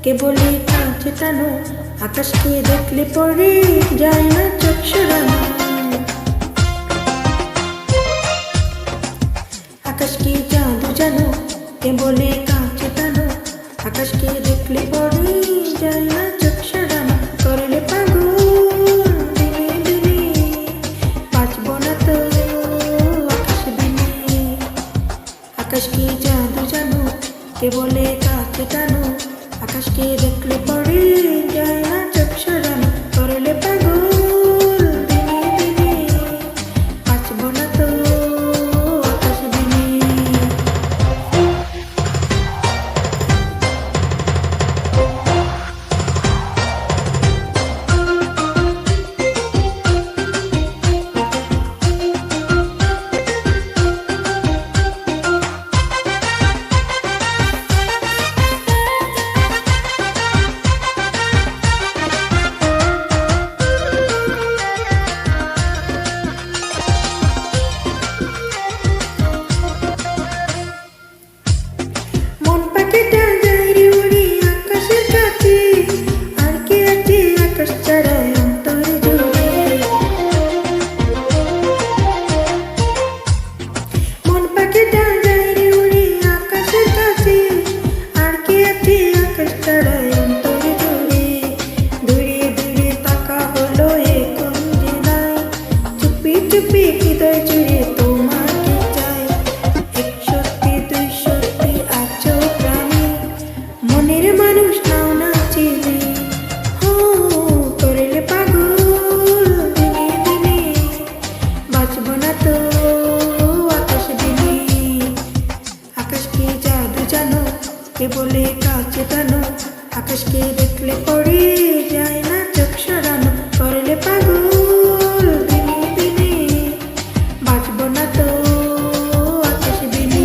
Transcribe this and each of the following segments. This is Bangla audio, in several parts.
কেবলই কাছে টানো, আকাশকে দেখলে পরে যায় না চোখ সরানো। আকাশ কি জাদু জানো, কেবলই কাছে টানো, আকাশকে দেখলে পরে যায় না চোখ সরানো। করলে পাগল দিনে দিনে, বাঁচব না তো আকাশ দিনে। আকাশ কি জাদু জানো, কেবলই কাছে টানো, আকাশকে দেখলে পরে যায় না চোখ সরানো। করলে পাগল দিনে দিনে, বাঁচব না তো আকাশ দিনে। মন পাখিটা যায় রে উড়ে আকাশের কাছে, আর কি আছে আকাশ ছাড়া অন্তর জুড়ে। মন পাখিটা যায় রে উড়ে আকাশের কাছে, আর কি আছে আকাশ ছাড়া অন্তর জুড়ে। দূরে দূরে তাকা হলো এ কোন জেলায়, চুপি চুপি হৃদয় জুড়ে তোমাকে চাই। এক সত্যি দুই সত্যি আছো প্রাণী, মনের মানুষ নাও না চিনি। হো করলে পাগল দিনে দিনে, বাঁচব না তো আকাশ দিনে। আকাশ কি জাদু জানো, কেবলই কাছে টানো, আকাশকে দেখলে পরে যায় না চোখ সরানো। করলে পাগল দিনে দিনে, বাঁচব না তো আকাশ দিনে।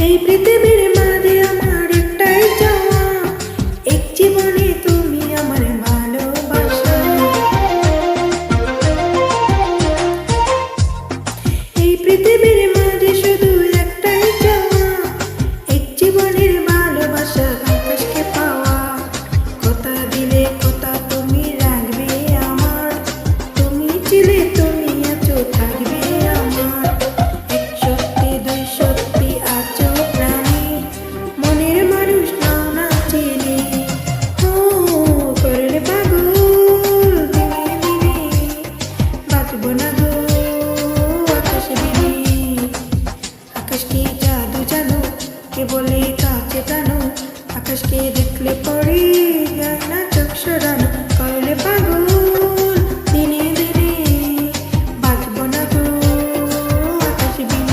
এই পৃথিবীর